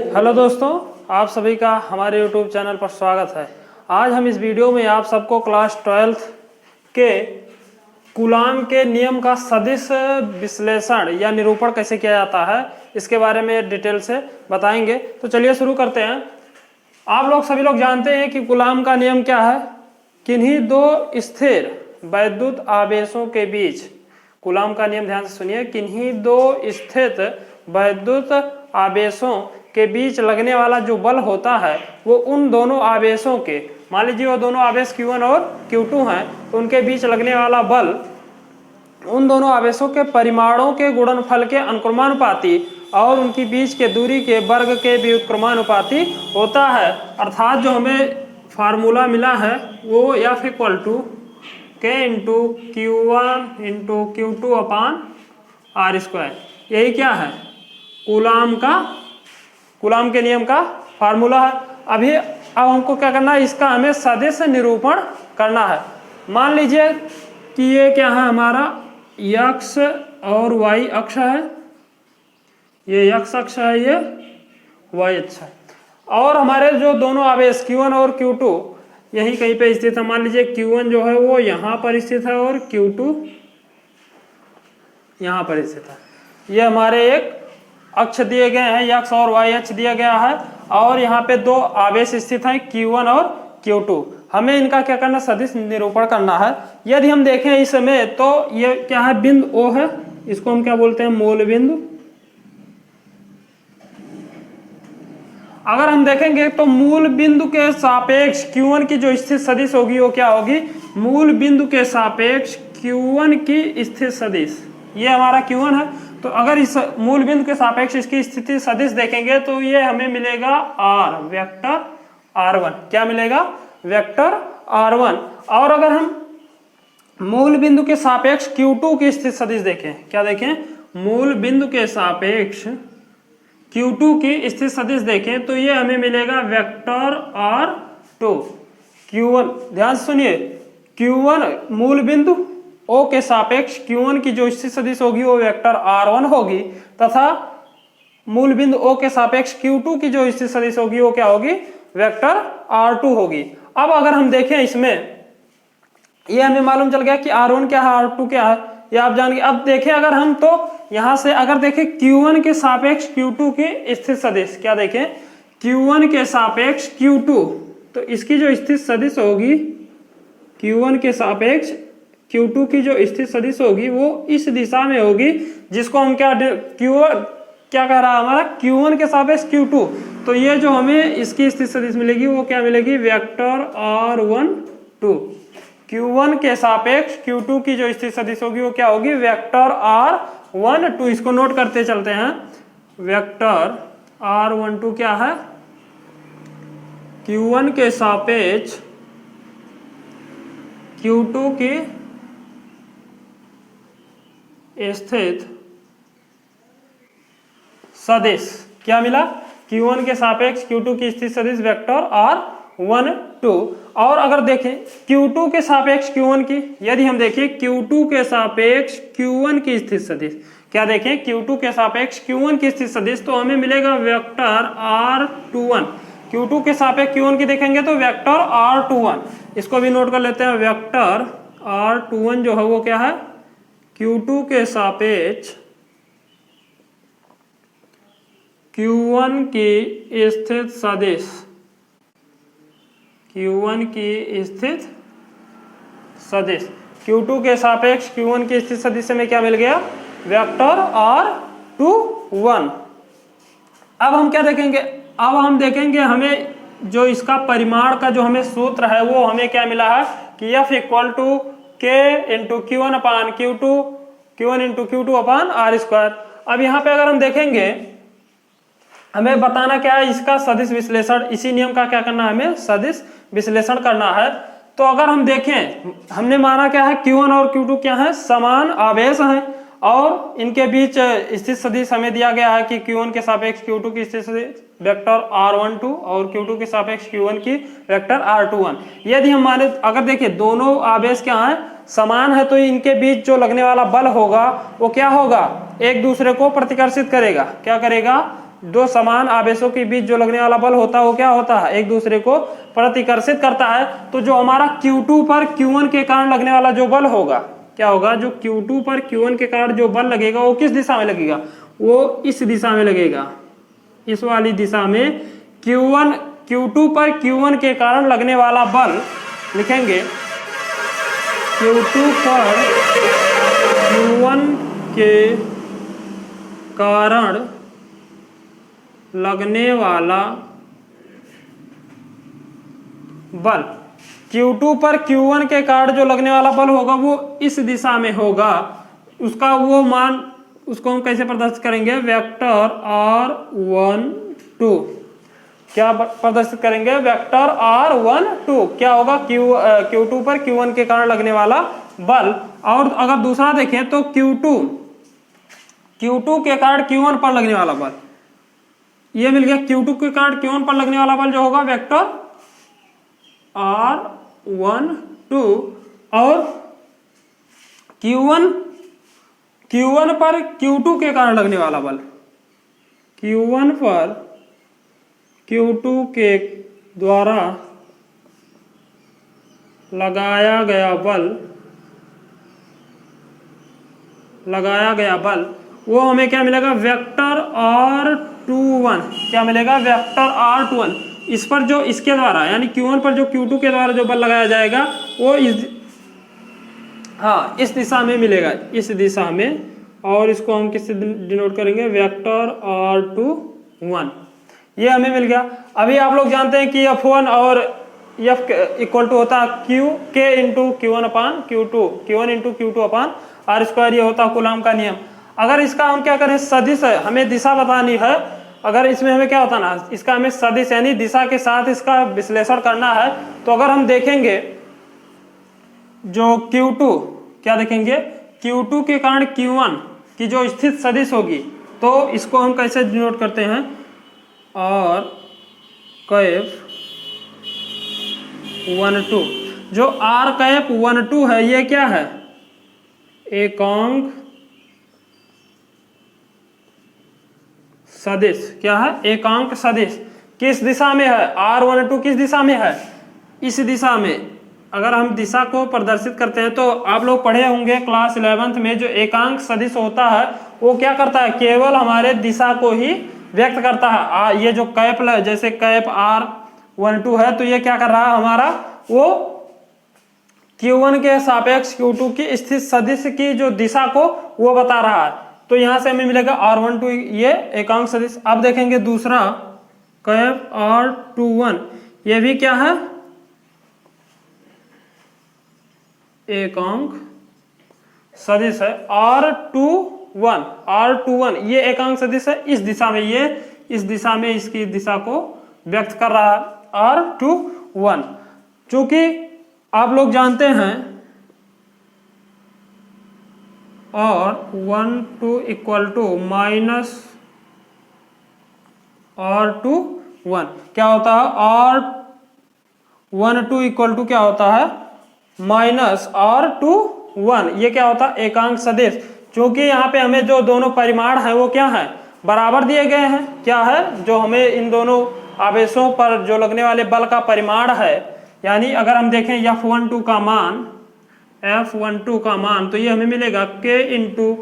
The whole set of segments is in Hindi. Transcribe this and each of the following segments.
हेलो दोस्तों, आप सभी का हमारे YouTube चैनल पर स्वागत है। आज हम इस वीडियो में आप सबको क्लास 12th के कूलाम के नियम का सदिश विश्लेषण या निरूपण कैसे किया जाता है इसके बारे में डिटेल से बताएंगे। तो चलिए शुरू करते हैं। आप लोग सभी लोग जानते हैं कि कूलाम का नियम क्या है। किन्हीं दो स्थिर वैद्युत आवेशों के बीच, कूलाम का नियम ध्यान से सुनिए, किन्हीं दो स्थित वैद्युत आवेशों के बीच लगने वाला जो बल होता है वो उन दोनों आवेशों के, मान लीजिए वो दोनों आवेश Q1 और Q2 हैं, तो उनके बीच लगने वाला बल उन दोनों आवेशों के परिमाणों के गुणनफल के अनुक्रमानुपाती और उनकी बीच के दूरी के वर्ग के व्युत्क्रमानुपाती होता है। अर्थात जो हमें फार्मूला मिला है वो F = K × Q1 × Q2 upon R²। यही क्या है? कूलाम के नियम का फार्मूला है। अब हमको क्या करना है, इसका हमें सदिश निरूपण करना है। मान लीजिए कि ये क्या है, हमारा x और y अक्ष है, ये x अक्ष है, ये y अक्ष है, और हमारे जो दोनों आवेश Q1 और Q2 यही कहीं पे स्थित है। मान लीजिए Q1 जो है वो यहाँ पर स्थित है और Q2 यहाँ पर स्थित है। ये हमारे एक अक्ष दिए गए हैं, x और y अक्ष दिया गया है, और यहाँ पे दो आवेश स्थित हैं Q1 और Q2। हमें इनका क्या करना, सदिश निरूपण करना है। यदि हम देखें इसमें तो ये क्या है, बिंदु O है, इसको हम क्या बोलते हैं, मूल बिंदु। अगर हम देखेंगे तो मूल बिंदु के सापेक्ष Q1 की जो स्थित सदिश होगी वो क्या होगी, मूल बिंदु के सापेक्ष Q1 की स्थित सदिश। ये हमारा Q1 है, तो अगर इस मूल बिंदु के सापेक्ष इसकी स्थिति सदिश देखेंगे तो ये हमें मिलेगा R, वेक्टर R1। क्या मिलेगा? Vector R1। और अगर हम मूल बिंदु के सापेक्ष Q2 की स्थिति सदिश देखें, क्या देखें, मूल बिंदु के सापेक्ष Q2 की स्थिति सदिश देखें तो ये हमें मिलेगा वेक्टर R2। Q1 ध्यान से सुनिए, Q1 मूल बिंदु O के सापेक्ष Q1 की जो स्थिति सदिश होगी वो वेक्टर R1 होगी, तथा मूल बिंदु O के सापेक्ष Q2 की जो स्थिति सदिश होगी वो क्या होगी, वेक्टर R2 होगी। अब अगर हम देखें इसमें, ये हमें मालूम चल गया कि R1 क्या है, R2 क्या है, ये आप जान गए। अब देखें अगर हम, तो यहां से अगर देखें Q1 के सापेक्ष Q2 की स्थिति सदिश, क्या देखें, Q1 के सापेक्ष Q2, तो इसकी जो स्थिति सदिश होगी, Q1 के सापेक्ष Q2 की जो स्थिति सदिश होगी वो इस दिशा में होगी, जिसको हम क्या कह रहा है हमारा, Q1 के सापेक्ष Q2। तो ये जो हमें इसकी स्थिति सदिश मिलेगी वो क्या मिलेगी, वेक्टर R12। Q1 के सापेक्ष Q2 की जो स्थिति सदिश होगी वो क्या होगी, वेक्टर R12। इसको नोट करते चलते हैं। वेक्टर R12 क्या है, Q1 के सापेक्ष Q2 की स्थित सदिश। क्या मिला, Q1 के सापेक्ष Q2 की स्थित सदिश वेक्टर R12। और अगर देखें Q2 के सापेक्ष Q1 की, यदि हम देखें Q2 के सापेक्ष Q1 की स्थित सदिश, क्या देखें, Q2 के सापेक्ष Q1 की स्थित सदिश, तो हमें मिलेगा वेक्टर R21। Q2 के सापेक्ष Q1 की देखेंगे तो वेक्टर R21। इसको भी नोट कर लेते हैं। वेक्टर R21 जो है वो क्या है, Q2 के सापेक्ष Q1 की स्थित सदिश, Q1 की स्थित सदिश, Q2 के सापेक्ष Q1 की स्थित सदिश से हमें क्या मिल गया, वेक्टर R21। अब हम क्या देखेंगे, अब हम देखेंगे हमें जो इसका परिमाण का जो हमें सूत्र है वो हमें क्या मिला है कि F = K × Q1 अपान Q2, Q1 × Q2 upon R²। अब यहाँ पे अगर हम देखेंगे, हमें बताना क्या है, इसका सदिश विश्लेषण। इसी नियम का क्या करना है, हमें सदिश विश्लेषण करना है। तो अगर हम देखें, हमने माना क्या है, Q1 और Q2 क्या है, समान आवेश हैं, और इनके बीच स्थित सदिश हमें दिया गया है कि Q1 के सापेक्ष Q2 की स्थित सदिश वेक्टर R12 और Q2 के सापेक्ष Q1 की वेक्टर R21। यदि हम माने, अगर देखिए दोनों आवेश क्या हैं, समान है, तो इनके बीच जो लगने वाला बल होगा वो क्या होगा, एक दूसरे को प्रतिकर्षित करेगा। क्या करेगा, दो समान आवेशों के बीच जो लगने वाला बल होता है वो क्या होता है, एक दूसरे को प्रतिकर्षित करता है। तो जो हमारा Q2 पर Q1 के कारण लगने वाला जो बल होगा क्या होगा, जो Q2 पर Q1 के कारण जो बल लगेगा वो किस दिशा में लगेगा, वो इस दिशा में लगेगा, इस वाली दिशा में। Q2 पर Q1 के कारण लगने वाला बल लिखेंगे Q2 पर Q1 के कारण लगने वाला बल, Q2 पर Q1 के कारण जो लगने वाला बल होगा वो इस दिशा में होगा। उसका वो मान, उसको हम कैसे प्रदर्शित करेंगे, वेक्टर R12, क्या प्रदर्शित करेंगे, वेक्टर R12 क्या होगा, Q2 पर Q1 के कारण लगने वाला बल। और अगर दूसरा देखें तो Q2 के कारण Q1 पर लगने वाला बल, ये मिल गया। Q2 के कारण Q1 पर लगने वाला बल जो होगा वेक्टर R12, और Q1 पर Q2 के कारण लगने वाला बल, Q1 पर Q2 के द्वारा लगाया गया बल वो हमें क्या मिलेगा, वेक्टर R21, क्या मिलेगा, वेक्टर R21। इस पर जो इसके द्वारा यानी Q1 पर जो Q2 के द्वारा जो बल लगाया जाएगा वो इस दिशा में मिलेगा, इस दिशा में। और इसको हम किससे डिनोट करेंगे, वेक्टर R21, ये हमें मिल गया। अभी आप लोग जानते हैं कि F1 और F इक्वल टू होता है K इंटू Q1 अपान Q2, Q1 into Q2 upon R², ये होता है कूलॉम का नियम। अगर इसका हम क्या करें, सदिश है, हमें दिशा बतानी है, अगर इसमें हमें क्या बताना है, इसका हमें सदिश यानी दिशा के साथ इसका विश्लेषण करना है। तो अगर हम देखेंगे जो Q2, क्या देखेंगे, Q2 के कारण Q1 की जो स्थित सदिश होगी तो इसको हम कैसे डिनोट करते हैं, और कैप 12, जो R कैप 12 है ये क्या है, एकांक सदिश, क्या है, एकांक सदिश। किस दिशा में है, R12 किस दिशा में है, इस दिशा में। अगर हम दिशा को प्रदर्शित करते हैं तो आप लोग पढ़े होंगे क्लास 11th में, जो एकांक सदिश होता है वो क्या करता है, केवल हमारे दिशा को ही व्यक्त करता है। ये जो कैप जैसे कैप R12 है तो ये क्या कर रहा है हमारा, वो Q1 के सापेक्ष Q2 की स्थित सदिश की जो दिशा को वो बता रहा है। तो यहां से हमें मिलेगा R12 ये एकांक सदिश। अब देखेंगे दूसरा कैप R21, ये भी क्या है, एकांक सदिश है। R21 ये एकांक सदिश है, इस दिशा में, ये इस दिशा में इसकी दिशा को व्यक्त कर रहा है R21। चूंकि आप लोग जानते हैं R12 equal to minus R21 क्या होता है, R12 इक्वल टू क्या होता है, माइनस R21, ये क्या होता है, एकांक सदिश। क्योंकि यहाँ पे हमें जो दोनों परिमाण है वो क्या है, बराबर दिए गए हैं। क्या है, जो हमें इन दोनों आवेशों पर जो लगने वाले बल का परिमाण है, यानी अगर हम देखें F12 का मान तो ये हमें मिलेगा K into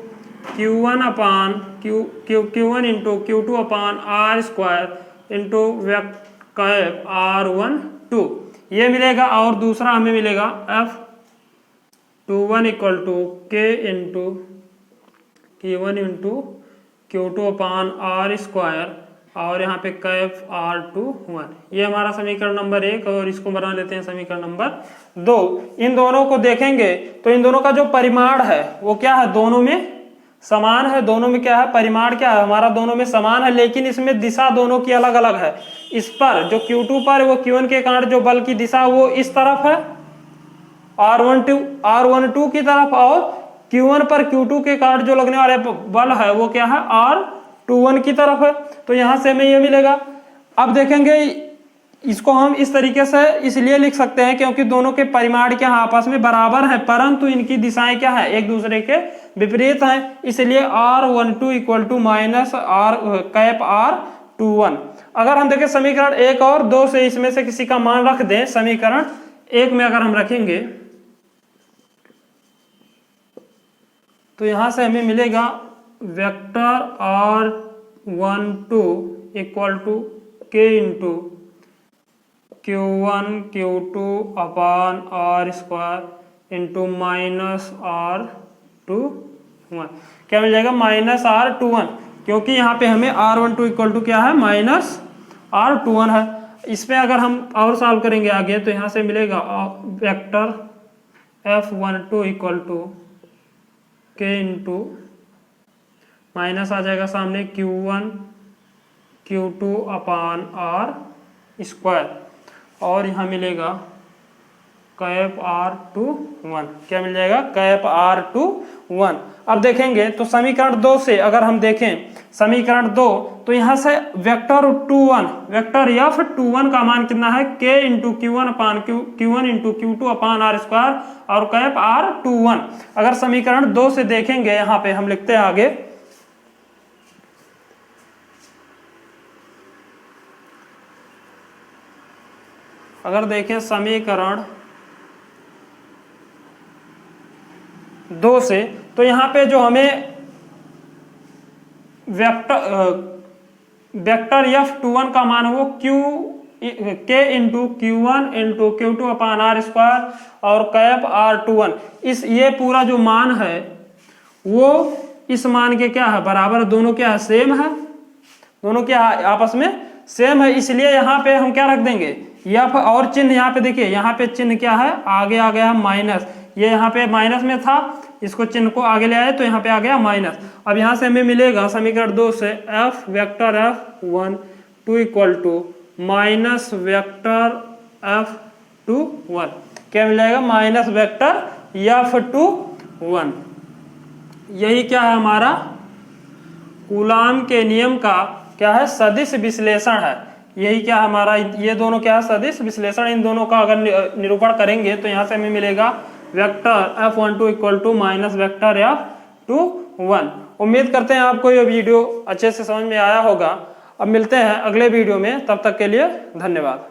Q1 upon Q1 into Q2 upon R² into cap R12 ये मिलेगा। और दूसरा हमें मिलेगा F21 equal to K into Q1 into Q2 upon R², और यहाँ पे कैप R21, ये हमारा समीकरण नंबर 1। और इसको बना लेते हैं समीकरण नंबर 2। इन दोनों को देखेंगे तो इन दोनों का जो परिमाण है वो क्या है, दोनों में समान है। दोनों में क्या है, परिमाण क्या है हमारा, दोनों में समान है, लेकिन इसमें दिशा दोनों की अलग अलग है। इस पर जो Q2 पर वो Q1 के कारण जो बल की दिशा वो इस तरफ है R12 की तरफ, और Q1 पर Q2 के कारण जो लगने वाले बल है वो क्या है R21 की तरफ है। तो यहां से हमें ये मिलेगा। अब देखेंगे इसको हम इस तरीके से इसलिए लिख सकते हैं क्योंकि दोनों के परिमाण क्या है, आपस में बराबर है, परंतु इनकी दिशाएं क्या है, एक दूसरे के विपरीत हैं। इसलिए R12 equal to minus R cap R21। अगर हम देखें समीकरण 1 और 2 से इसमें से किसी का मान रख दें, समीकरण 1 में अगर हम रखेंगे तो यहां से हमें मिलेगा vector R12 equal to K into Q1 Q2 upon R square into minus R21। क्या मिल जाएगा, माइनस R21, क्योंकि यहाँ पे हमें R12 इक्वल टू क्या है, माइनस R21 है। इसमें अगर हम और सॉल्व करेंगे आगे तो यहाँ से मिलेगा vector F12 equal to K into minus आ जाएगा सामने Q1 Q2 upon R square, और यहाँ मिलेगा कैप R21। क्या मिल जाएगा, कैप R21। अब देखेंगे तो समीकरण 2 से अगर हम देखें समीकरण 2 तो यहाँ से वेक्टर वेक्टर F21 का मान कितना है, K into Q1 upon Q1 into Q2 upon R square और कैप R21। अगर समीकरण 2 से देखेंगे यहाँ पे हम लिखते हैं आगे, अगर देखें समीकरण 2 से तो यहाँ पे जो हमें वेक्टर F21 का मान है वो K into Q1 into Q2 upon R square और कैप R21, इस ये पूरा जो मान है वो इस मान के क्या है, बराबर, दोनों क्या है, सेम है, दोनों क्या है, आपस में सेम है। इसलिए यहाँ पे हम क्या रख देंगे, F और चिन्ह यहाँ पे देखिए, यहाँ पे चिन्ह क्या है, आगे आ गया माइनस, ये यहाँ पे माइनस में था, इसको चिन्ह को आगे ले आए तो यहाँ पे आ गया माइनस। अब यहाँ से हमें मिलेगा समीकरण 2 से F vector F12 equal to minus vector F21। क्या मिल जाएगा, माइनस वेक्टर F21। यही क्या है, हमारा कूलाम के नियम का क्या है, सदिश विश्लेषण है। यही क्या हमारा, ये दोनों क्या है, सदिश विश्लेषण। इन दोनों का अगर निरूपण करेंगे तो यहाँ से हमें मिलेगा vector F12 equal to minus vector F21। उम्मीद करते हैं आपको ये वीडियो अच्छे से समझ में आया होगा। अब मिलते हैं अगले वीडियो में, तब तक के लिए धन्यवाद।